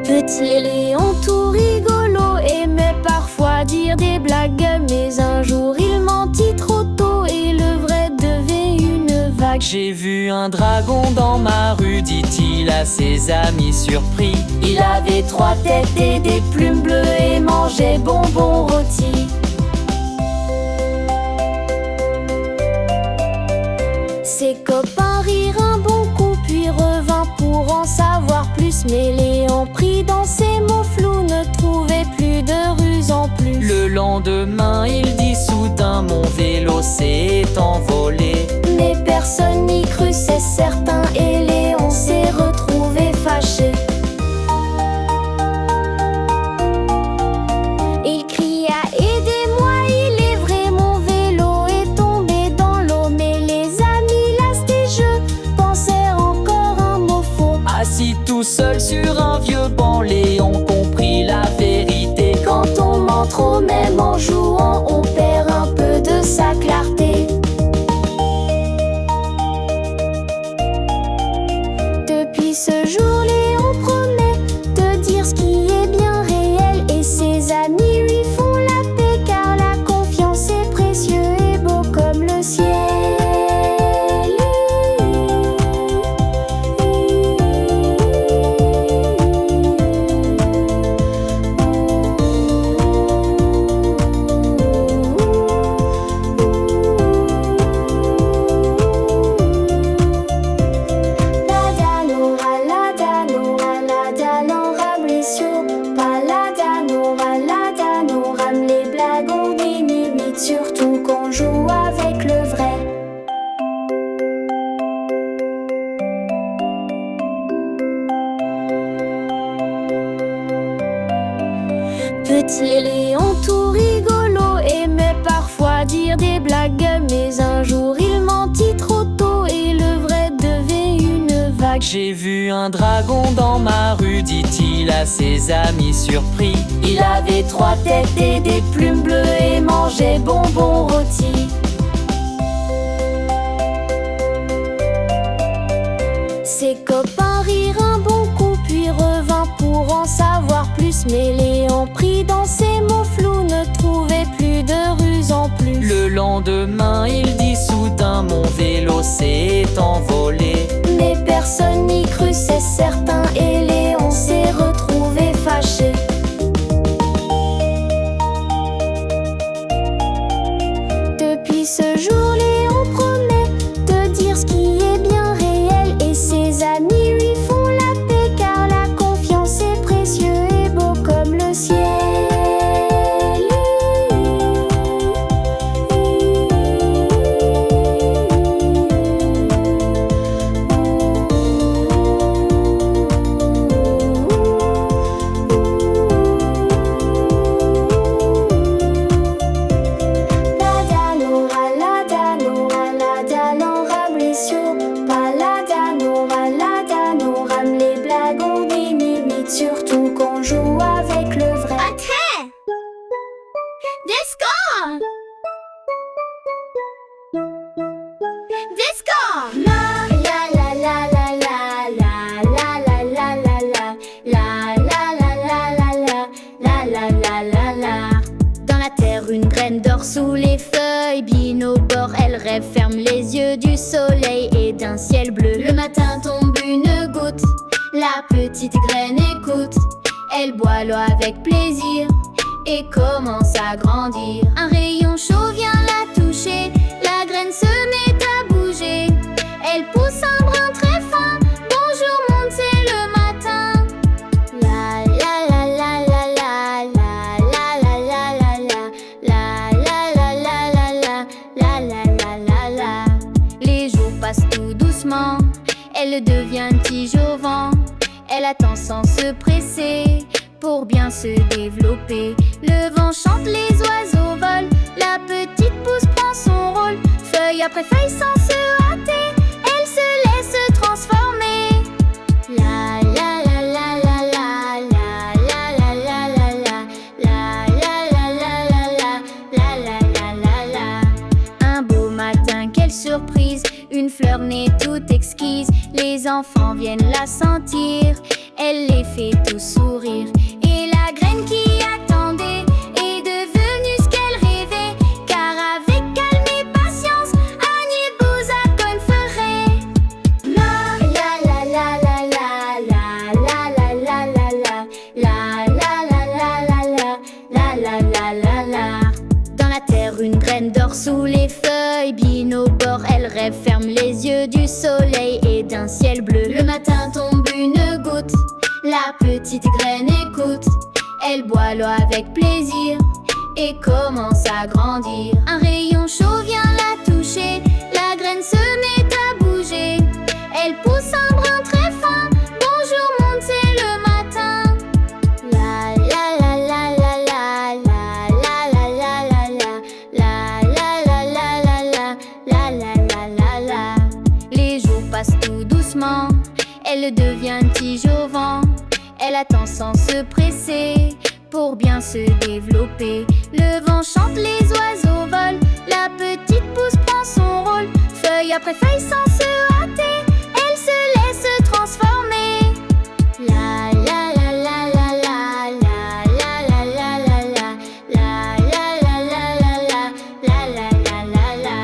Petit Léon tout rigolo aimait parfois dire des blagues, mais un jour il mentit trop tôt et le vrai devait une vague. J'ai vu un dragon dans ma rue, dit-il à ses amis surpris. Il avait 3 têtes et des plumes bleues et mangeait bonbons rôtis. Ses copains rirent un bon coup puis revint pour en savoir plus. Mais Léon pris dans ses mots flous ne trouvait plus de ruse en plus. Le lendemain il dit soudain, mon vélo s'est envolé. Mais personne n'y crut, c'est certain, et Léon s'est retrouvé fâché. Il cria « Aidez-moi, il est vrai, mon vélo est tombé dans l'eau ». Mais les amis las des jeux pensèrent encore un mot faux. Assis tout seul sur un vieux banc, Léon comprit la vérité. Quand on ment trop, même en jouant, on perd un peu de sa clarté. Depuis ce jour, Léon promet de dire ce qui est bien réel, et ses amis lui font la paix, car la confiance est précieux et beau comme le ciel. Surtout qu'on joue avec le vrai. Petit Léon tout rigolo aimait parfois dire des blagues, mais un jour il mentit trop tôt et le vrai devait une vague. J'ai vu un dragon dans ma rue, dit-il à ses amis surpris. Il avait 3 têtes et des plumes bleues et mangeait bonbons rôtis. Ses copains rirent un bon coup puis revint pour en savoir plus. Mais Léon pris dans ses mots flous ne trouvait plus de ruse en plus. Le lendemain il dit soudain, mon vélo s'est envolé. Mais personne n'y crut, c'est certain, et Léon s'est retrouvé fâché. Depuis ce jour, Léon promet de dire ce qui est bien réel, et ses amis lui font la paix, car la confiance est précieux et beau comme le ciel. Surtout qu'on joue avec le vrai. Attends! Disco! Disco! La la la la la la la la la la la la la la la la la la la. Dans la terre, une graine dort sous les feuilles. Bien au bord, elle rêve, ferme les yeux du soleil et d'un ciel bleu. Le matin tombe une goutte. La petite graine écoute, elle boit l'eau avec plaisir et commence à grandir. Un rayon chaud vient la toucher, la graine se met à bouger. Elle pousse un brin très fin, bonjour monde, c'est le matin. La la la la la la la la la la la la la la la la la la la la. Les jours passent tout doucement, elle devient tige au vent. Elle attend sans se presser pour bien se développer. Le vent chante, les oiseaux volent, la petite pousse prend son rôle. Feuille après feuille sans se hâter, elle se laisse transformer. La la la la la la la la la la la la la la la la la la la la. Un beau matin, quelle surprise, une fleur née toute exquise. Les enfants viennent la sentir elle les fait tous sourire. Et la graine qui attendait est devenue ce qu'elle rêvait, car avec calme et patience, Agnier Bouzaconne ferait. La la la la la la la la la la la la la la la la la la la. Dans la terre, une graine dort sous les feuilles. Bin au bord, elle rêve, ferme les yeux du soleil et d'un ciel bleu. Le matin tombe une goutte, la petite graine écoute. Elle boit l'eau avec plaisir et commence à grandir. Un rayon chaud vient la toucher, la graine se met à bouger. Elle pousse un brin très fin. Bonjour monde, c'est le matin. La la la la la la la la la la la la la la la la la la. Les jours passent tout doucement, elle devient un tige au vent. Elle attend sans se presser pour bien se développer. Le vent chante, les oiseaux volent, la petite pousse prend son rôle. Feuille après feuille sans se hâter, elle se laisse transformer. La la la la la la la la la la la la la la.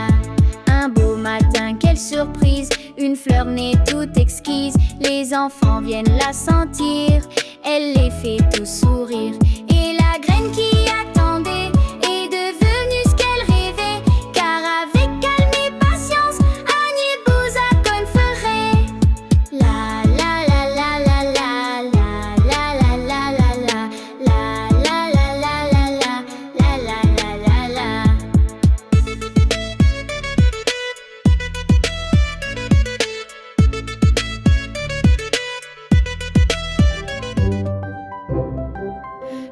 Un beau matin, quelle surprise, une fleur née toute exquise. Les enfants viennent la sentir, elle les fait tous sourire. Et la graine qui attendait est devenue ce qu'elle rêvait, car avec calme et patience, Agnier Bouzaconne ferait. La la la la la la la la la la la la la la la la la.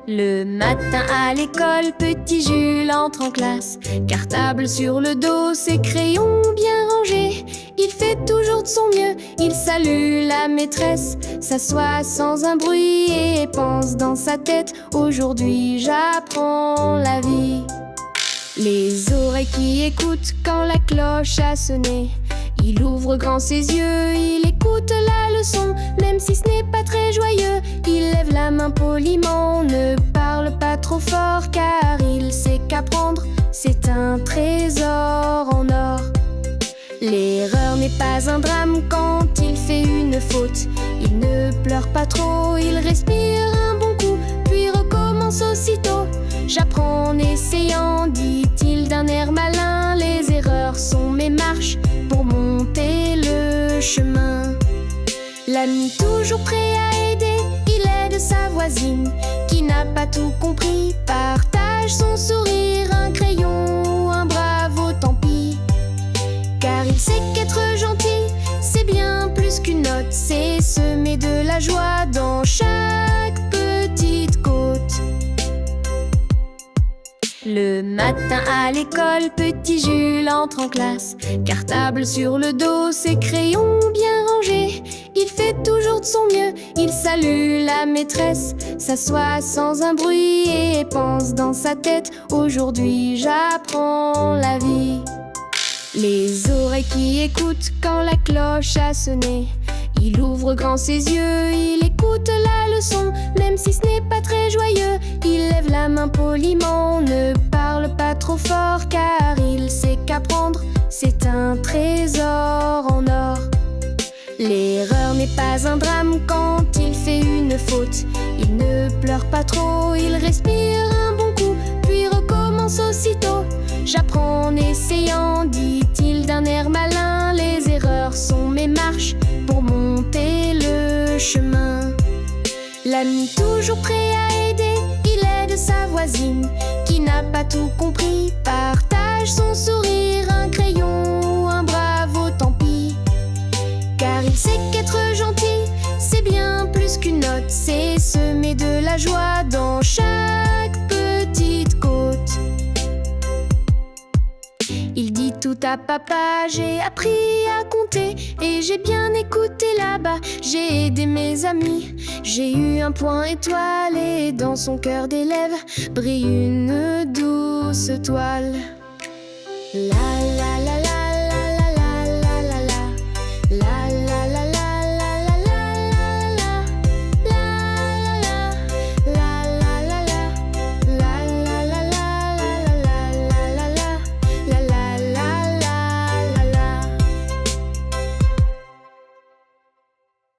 Le matin à l'école, petit Jules entre en classe. Cartable sur le dos, ses crayons bien rangés. Il fait toujours de son mieux, il salue la maîtresse, s'assoit sans un bruit et pense dans sa tête: aujourd'hui j'apprends la vie. Les oreilles qui écoutent quand la cloche a sonné. Il ouvre grand ses yeux, il écoute la leçon. Même si ce n'est pas très joyeux, il lève la main poliment. Ne parle pas trop fort car il sait qu'apprendre, c'est un trésor en or. L'erreur n'est pas un drame quand il fait une faute. Il ne pleure pas trop, il respire un bon coup, puis recommence aussitôt. J'apprends en essayant, dit-il d'un air malin. Les erreurs sont mes marches pour monter le chemin. L'ami toujours prêt à aider, il aide sa voisine qui n'a pas tout compris. Partage son sourire, un crayon ou un bravo, tant pis. Car il sait qu'être gentil, c'est bien plus qu'une note. C'est semer de la joie dans chaque petite côte. Le matin à l'école, petit Jules entre en classe. Cartable sur le dos, ses crayons bien rangés. Il fait toujours de son mieux, il salue la maîtresse, s'assoit sans un bruit et pense dans sa tête: aujourd'hui j'apprends la vie. Les oreilles qui écoutent quand la cloche a sonné. Il ouvre grand ses yeux, il écoute la leçon. Même si ce n'est pas très joyeux, il lève la main poliment. Ne parle pas trop fort car il sait qu'apprendre, c'est un trésor en or. L'erreur n'est pas un drame quand il fait une faute. Il ne pleure pas trop, il respire un bon coup, puis recommence aussitôt. J'apprends en essayant, dit-il d'un air malin. Les erreurs sont mes marches pour monter le chemin. L'ami toujours prêt à aider, il aide sa voisine qui n'a pas tout compris. Partage son sourire, un crayon ou un bravo, tant pis. Car il sait qu'être gentil, c'est bien plus qu'une note. C'est semer de la joie dans chaque petite côte. Il dit tout à papa: j'ai appris à compter et j'ai bien écouté là-bas. J'ai aidé mes amis, j'ai eu un point étoilé. Dans son cœur d'élève brille une douce toile. La